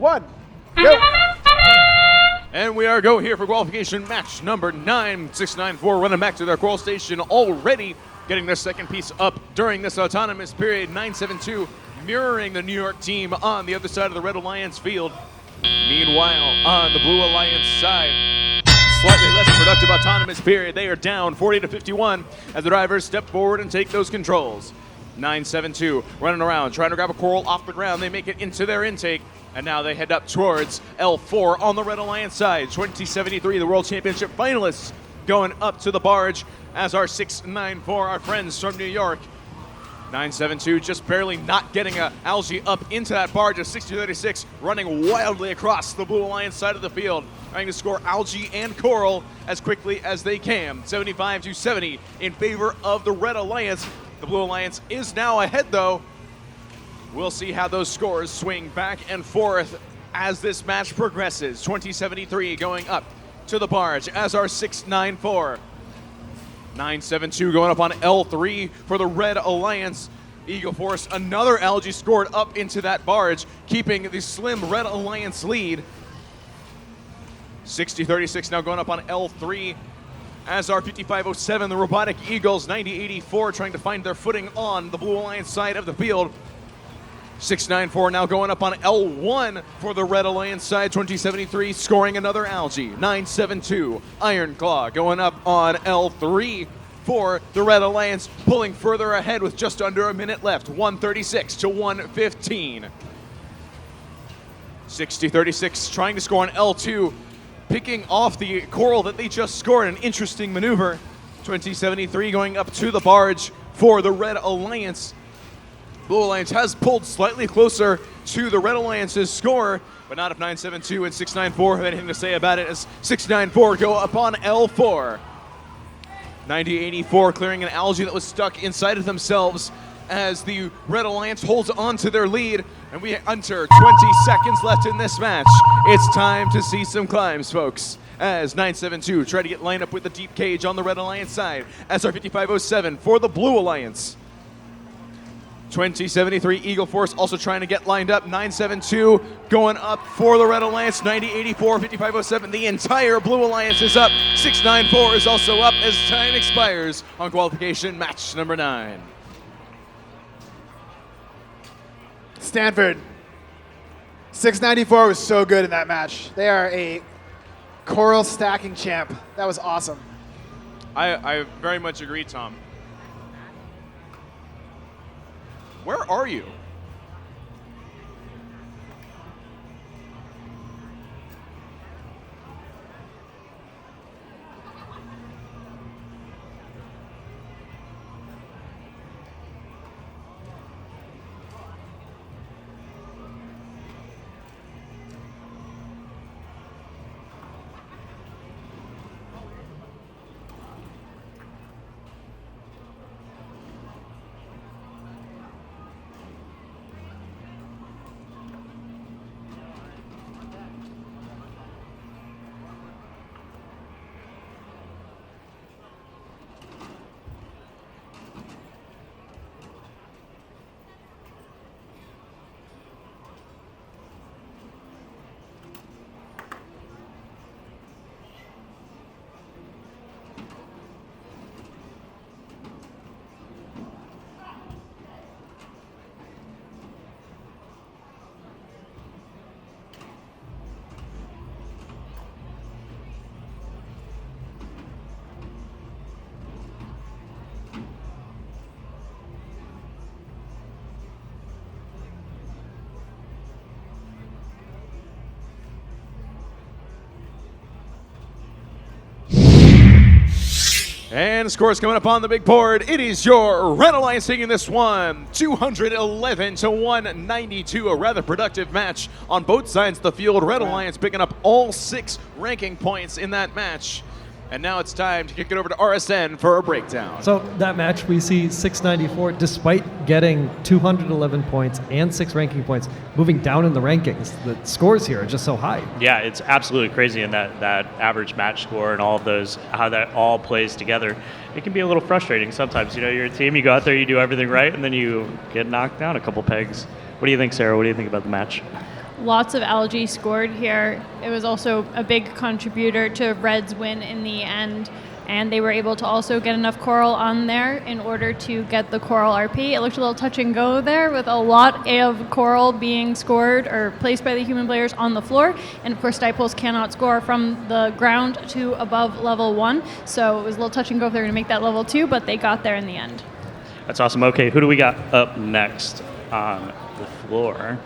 1, go! And we are go here for qualification match number 9. 694 running back to their qual station already, getting their second piece up during this autonomous period. 972 mirroring the New York team on the other side of the Red Alliance field. Meanwhile, on the Blue Alliance side, slightly less productive autonomous period. They are down 40-51 as the drivers step forward and take those controls. 972 running around, trying to grab a coral off the ground. They make it into their intake, and now they head up towards L4 on the Red Alliance side. 2073, the World Championship finalists, going up to the barge as our 694, our friends from New York. 972 just barely not getting a algae up into that barge of 6036, running wildly across the Blue Alliance side of the field, trying to score algae and coral as quickly as they can. 75-70 in favor of the Red Alliance. The Blue Alliance is now ahead, though. We'll see how those scores swing back and forth as this match progresses. 2073 going up to the barge as our 694. 972 going up on L3 for the Red Alliance. Eagle Force, another algae scored up into that barge, keeping the slim Red Alliance lead. 6036 now going up on L3 as our 5507, the Robotic Eagles. 9084 trying to find their footing on the Blue Alliance side of the field. 694 now going up on L1 for the Red Alliance side. 2073 scoring another algae. 972 Iron Claw going up on L3 for the Red Alliance, pulling further ahead with just under a minute left. 136-115. 6036 trying to score on L2, picking off the coral that they just scored. An interesting maneuver. 2073 going up to the barge for the Red Alliance. Blue Alliance has pulled slightly closer to the Red Alliance's score, but not if 972 and 694 have anything to say about it, as 694 go up on L4. 9084 clearing an algae that was stuck inside of themselves as the Red Alliance holds on to their lead, and we enter 20 seconds left in this match. It's time to see some climbs, folks, as 972 try to get lined up with the deep cage on the Red Alliance side, as our 5507 for the Blue Alliance. 2073 Eagle Force also trying to get lined up. 972 going up for the Red Alliance. 9084, 5507. The entire Blue Alliance is up. 694 is also up as time expires on qualification match number 9. Stanford, 694 was so good in that match. They are a coral stacking champ. That was awesome. I very much agree, Tom. Where are you? And the scores coming up on the big board. It is your Red Alliance taking this one, 211-192. A rather productive match on both sides of the field. Red Alliance picking up all 6 ranking points in that match. And now it's time to kick it over to RSN for a breakdown. So that match, we see 694, despite getting 211 points and 6 ranking points, moving down in the rankings. The scores here are just so high. Yeah, it's absolutely crazy in that average match score and all of those, how that all plays together. It can be a little frustrating sometimes. You know, you're a team, you go out there, you do everything right, and then you get knocked down a couple pegs. What do you think, Sarah? What do you think about the match? Lots of algae scored here. It was also a big contributor to Red's win in the end. And they were able to also get enough coral on there in order to get the coral RP. It looked a little touch and go there with a lot of coral being scored or placed by the human players on the floor. And of course, dipoles cannot score from the ground to above level 1. So it was a little touch and go if they were going to make that level 2, but they got there in the end. That's awesome. Okay, who do we got up next on the floor?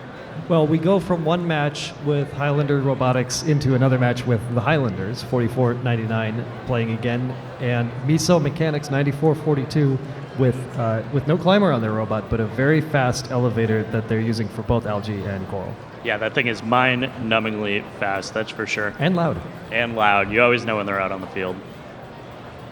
Well, we go from one match with Highlander Robotics into another match with the Highlanders, 44-99, playing again, and Miso Mechanics 94-42 with no climber on their robot, but a very fast elevator that they're using for both algae and coral. Yeah, that thing is mind-numbingly fast, that's for sure. And loud. And loud. You always know when they're out on the field.